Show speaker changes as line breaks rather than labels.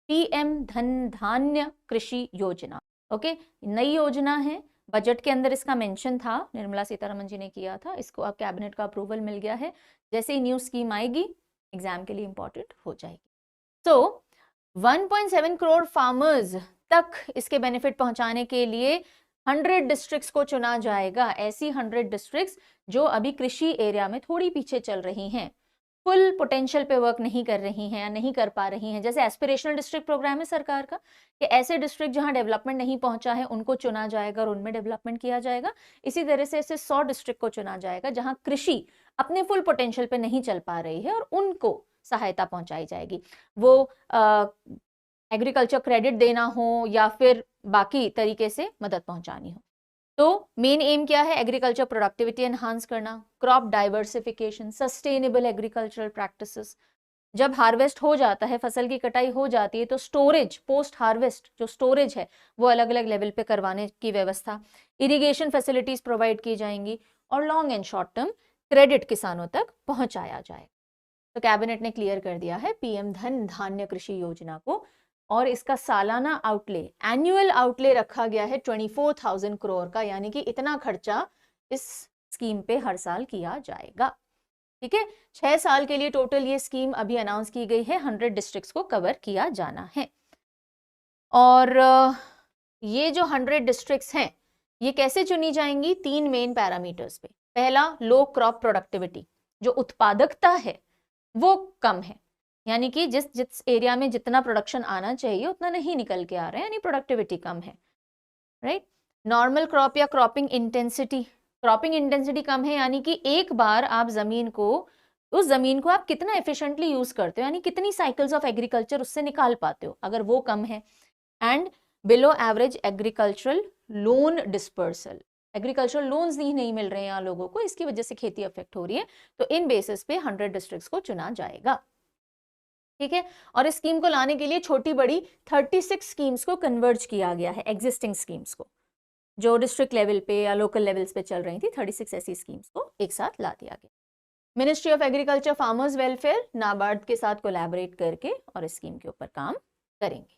PM धन धान्य कृषि योजना। ओके, नई योजना है, बजट के अंदर इसका मेंशन था, निर्मला सीतारमण जी ने किया था, इसको अब कैबिनेट का अप्रूवल मिल गया है। जैसे ही न्यू स्कीम आएगी एग्जाम के लिए इंपॉर्टेंट हो जाएगी। तो 1.7 करोड़ फार्मर्स तक इसके बेनिफिट पहुंचाने के लिए 100 डिस्ट्रिक्ट्स को चुना जाएगा। ऐसी 100 डिस्ट्रिक्ट्स जो अभी कृषि एरिया में थोड़ी पीछे चल रही हैं, फुल पोटेंशियल पे वर्क नहीं कर रही हैं या नहीं कर पा रही हैं। जैसे एस्पिरेशनल डिस्ट्रिक्ट प्रोग्राम है सरकार का, कि ऐसे डिस्ट्रिक्ट जहां डेवलपमेंट नहीं पहुंचा है उनको चुना जाएगा और उनमें डेवलपमेंट किया जाएगा। इसी तरह से ऐसे 100 डिस्ट्रिक्ट को चुना जाएगा जहां कृषि अपने फुल पोटेंशियल पे नहीं चल पा रही है और उनको सहायता पहुंचाई जाएगी। वो एग्रीकल्चर क्रेडिट देना हो या फिर बाकी तरीके से मदद पहुंचानी हो। तो मेन एम क्या है? एग्रीकल्चर प्रोडक्टिविटी एनहांस करना, crop diversification, sustainable agricultural practices. जब हार्वेस्ट हो जाता है, फसल की कटाई हो जाती है, तो स्टोरेज, पोस्ट हार्वेस्ट जो स्टोरेज है वो अलग अलग लेवल पे करवाने की व्यवस्था, इरिगेशन फैसिलिटीज प्रोवाइड की जाएंगी और long and short term credit किसानों तक पहुंचाया जाएगा। तो कैबिनेट ने क्लियर कर दिया है PM धन धान्य कृषि योजना को, और इसका सालाना आउटले, एनुअल आउटले रखा गया है 24,000 करोड़ का, यानी कि इतना खर्चा इस स्कीम पे हर साल किया जाएगा। ठीक है, 6 साल के लिए टोटल ये स्कीम अभी अनाउंस की गई है, 100 डिस्ट्रिक्ट्स को कवर किया जाना है। और ये जो 100 डिस्ट्रिक्ट्स हैं ये कैसे चुनी जाएंगी? 3 मेन पैरामीटर्स पे। पहला, लो क्रॉप प्रोडक्टिविटी, जो उत्पादकता है वो कम है, यानी कि जिस एरिया में जितना प्रोडक्शन आना चाहिए उतना नहीं निकल के आ रहा है, यानी प्रोडक्टिविटी कम है, राइट। नॉर्मल क्रॉप या क्रॉपिंग इंटेंसिटी, क्रॉपिंग इंटेंसिटी कम है, यानी कि एक बार आप उस जमीन को आप कितना एफिशिएंटली यूज करते हो, यानी कितनी साइकिल्स ऑफ एग्रीकल्चर उससे निकाल पाते हो, अगर वो कम है। And below average agricultural loan dispersal, agricultural loans नहीं मिल रहे हैं यहाँ लोगों को, इसकी वजह से खेती अफेक्ट हो रही है। तो इन बेसिस पे 100 डिस्ट्रिक्ट्स को चुना जाएगा। ठीक है, और इस स्कीम को लाने के लिए छोटी बड़ी 36 स्कीम्स को कन्वर्ज किया गया है, एग्जिस्टिंग स्कीम्स को जो डिस्ट्रिक्ट लेवल पे या लोकल लेवल्स पे चल रही थी। 36 ऐसी स्कीम्स को एक साथ ला दिया गया। Ministry of agriculture, farmers welfare, NABARD के साथ कोलैबोरेट करके और इस स्कीम के ऊपर काम करेंगे।